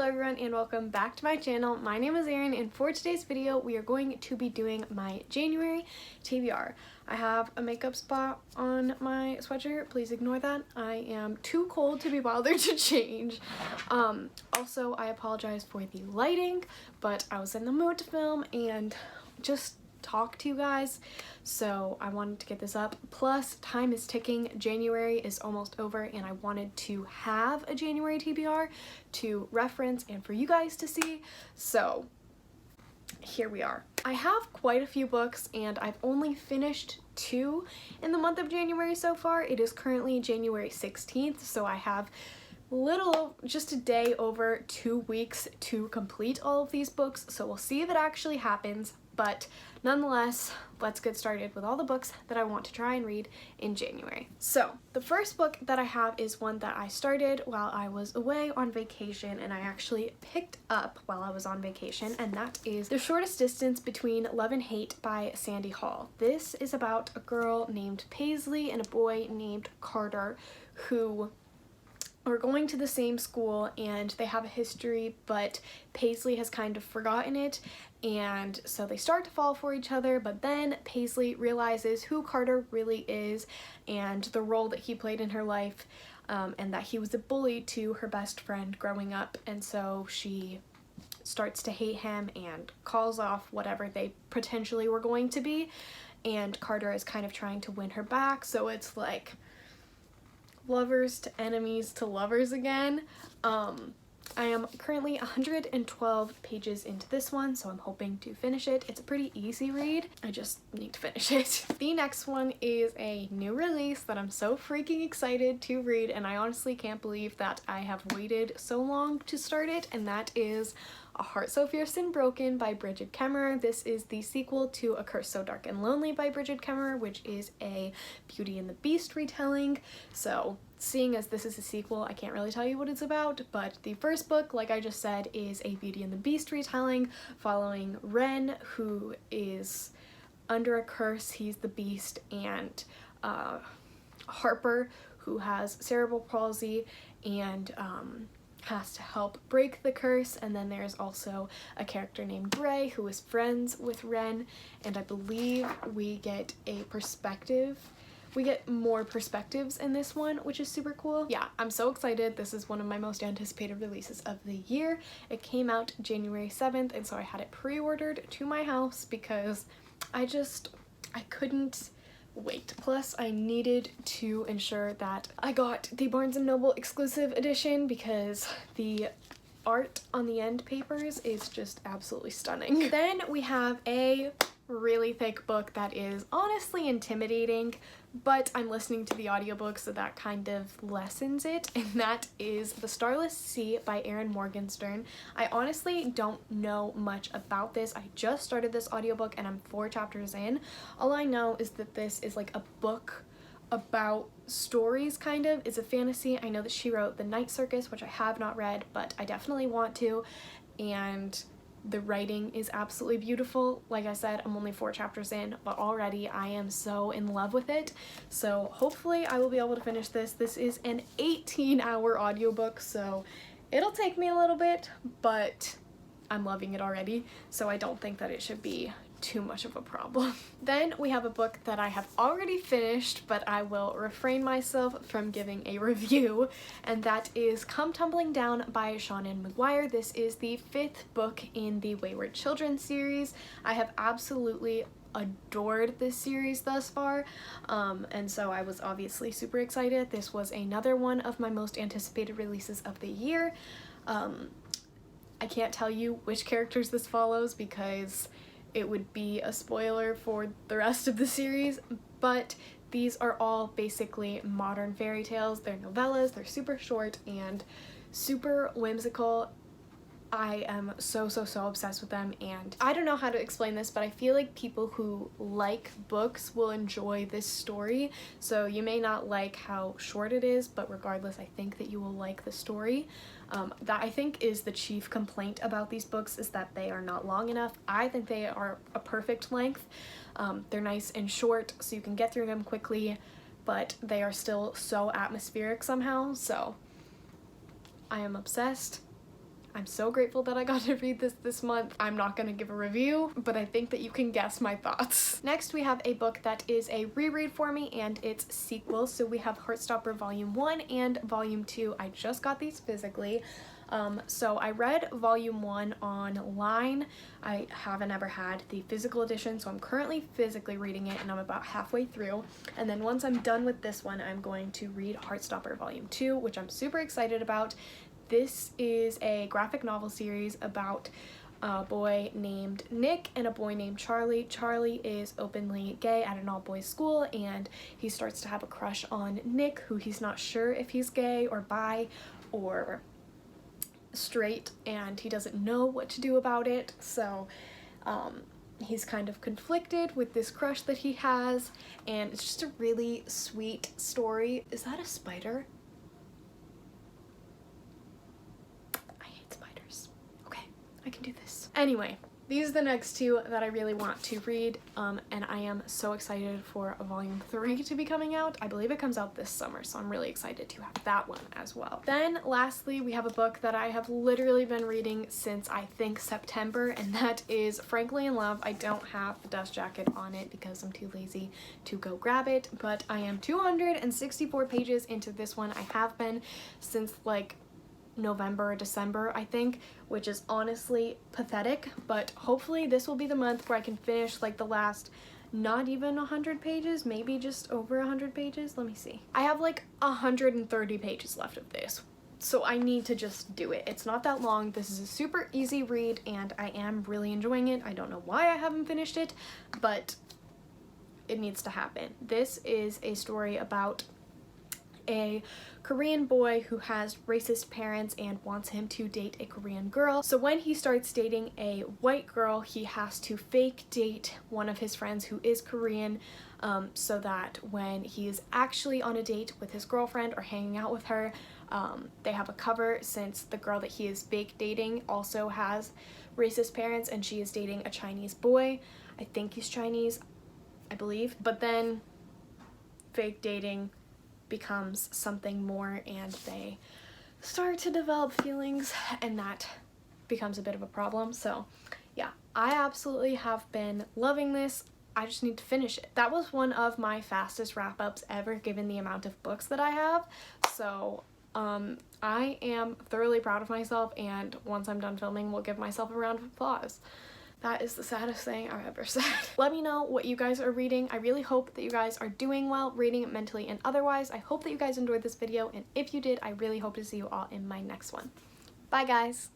everyone and welcome back to my channel. My name is Erin and for today's video we are going to be doing my January TBR. I have a makeup spot on my sweatshirt, please ignore that. I am too cold to be bothered to change. Also I apologize for the lighting, but I was in the mood to film and just talk to you guys, so I wanted to get this up. Plus time is ticking, January is almost over and I wanted to have a January TBR to reference and for you guys to see, so here we are. I have quite a few books and I've only finished 2 in the month of January so far. It is currently January 16th, so I have just a day over 2 weeks to complete all of these books, so we'll see if it actually happens. But nonetheless, let's get started with all the books that I want to try and read in January. So the first book that I have is one that I started while I was away on vacation and I actually picked up while I was on vacation, and that is The Shortest Distance Between Love and Hate by Sandy Hall. This is about a girl named Paisley and a boy named Carter who are going to the same school and they have a history, but Paisley has kind of forgotten it, and so they start to fall for each other, but then Paisley realizes who Carter really is and the role that he played in her life, and that he was a bully to her best friend growing up, and so she starts to hate him and calls off whatever they potentially were going to be, and Carter is kind of trying to win her back, so it's like lovers to enemies to lovers again. I am currently 112 pages into this one, so I'm hoping to finish it. It's a pretty easy read. I just need to finish it. The next one is a new release that I'm so freaking excited to read, and I honestly can't believe that I have waited so long to start it, and that is A Heart So Fierce and Broken by Brigid Kemmerer. This is the sequel to A Curse So Dark and Lonely by Brigid Kemmerer, which is a Beauty and the Beast retelling. So seeing as this is a sequel, I can't really tell you what it's about, but the first book, like I just said, is a Beauty and the Beast retelling following Ren, who is under a curse. He's the Beast, and Harper, who has cerebral palsy and has to help break the curse, and then there's also a character named Gray who is friends with Ren, and I believe we get more perspectives in this one, which is super cool. Yeah, I'm so excited. This is one of my most anticipated releases of the year. It came out January 7th, and so I had it pre-ordered to my house because I couldn't wait. Plus, I needed to ensure that I got the Barnes & Noble exclusive edition because the art on the end papers is just absolutely stunning. Then we have a really thick book that is honestly intimidating, but I'm listening to the audiobook, so that kind of lessens it, and that is The Starless Sea by Erin Morgenstern. I honestly don't know much about this. I just started this audiobook and I'm 4 chapters in. All I know is that this is like a book about stories, kind of. It's a fantasy. I know that she wrote The Night Circus, which I have not read, but I definitely want to, and the writing is absolutely beautiful. Like I said, I'm only 4 chapters in, but already I am so in love with it. So hopefully I will be able to finish this. This is an 18-hour audiobook, so it'll take me a little bit, but I'm loving it already, so I don't think that it should be too much of a problem. Then we have a book that I have already finished, but I will refrain myself from giving a review, and that is Come Tumbling Down by Seanan McGuire. This is the 5th book in the Wayward Children series. I have absolutely adored this series thus far, and so I was obviously super excited. This was another one of my most anticipated releases of the year. I can't tell you which characters this follows because it would be a spoiler for the rest of the series, but these are all basically modern fairy tales. They're novellas, they're super short and super whimsical. I am so obsessed with them, and I don't know how to explain this, but I feel like people who like books will enjoy this story. So you may not like how short it is, but regardless, I think that you will like the story. That I think is the chief complaint about these books, is that they are not long enough. I think they are a perfect length. They're nice and short, so you can get through them quickly, but they are still so atmospheric somehow, so I am obsessed. I'm so grateful that I got to read this month. I'm not gonna give a review, but I think that you can guess my thoughts. Next, we have a book that is a reread for me, and it's sequels. So we have Heartstopper Volume 1 and Volume 2. I just got these physically. So I read Volume 1 online. I haven't ever had the physical edition, so I'm currently physically reading it, and I'm about halfway through. And then once I'm done with this one, I'm going to read Heartstopper Volume 2, which I'm super excited about. This is a graphic novel series about a boy named Nick and a boy named Charlie. Charlie is openly gay at an all-boys school, and he starts to have a crush on Nick, who he's not sure if he's gay or bi or straight, and he doesn't know what to do about it. So he's kind of conflicted with this crush that he has, and it's just a really sweet story. Is that a spider? I hate spiders. Okay, I can do this. Anyway, these are the next two that I really want to read, and I am so excited for Volume 3 to be coming out. I believe it comes out this summer, so I'm really excited to have that one as well. Then lastly, we have a book that I have literally been reading since I think September, and that is Frankly in Love. I don't have the dust jacket on it because I'm too lazy to go grab it, but I am 264 pages into this one. I have been since like November or December, I think, which is honestly pathetic, but hopefully this will be the month where I can finish like the last not even 100 pages, maybe just over 100 pages. Let me see. I have like 130 pages left of this, so I need to just do it. It's not that long. This is a super easy read, and I am really enjoying it. I don't know why I haven't finished it, but it needs to happen. This is a story about a Korean boy who has racist parents and wants him to date a Korean girl. So when he starts dating a white girl, he has to fake date one of his friends who is Korean, so that when he is actually on a date with his girlfriend or hanging out with her, they have a cover, since the girl that he is fake dating also has racist parents and she is dating a Chinese boy. I think he's Chinese, I believe. But then fake dating becomes something more, and they start to develop feelings, and that becomes a bit of a problem. So yeah, I absolutely have been loving this. I just need to finish it. That was one of my fastest wrap-ups ever, given the amount of books that I have. So I am thoroughly proud of myself, and once I'm done filming, we'll give myself a round of applause. That is the saddest thing I've ever said. Let me know what you guys are reading. I really hope that you guys are doing well, reading mentally and otherwise. I hope that you guys enjoyed this video, and if you did, I really hope to see you all in my next one. Bye, guys!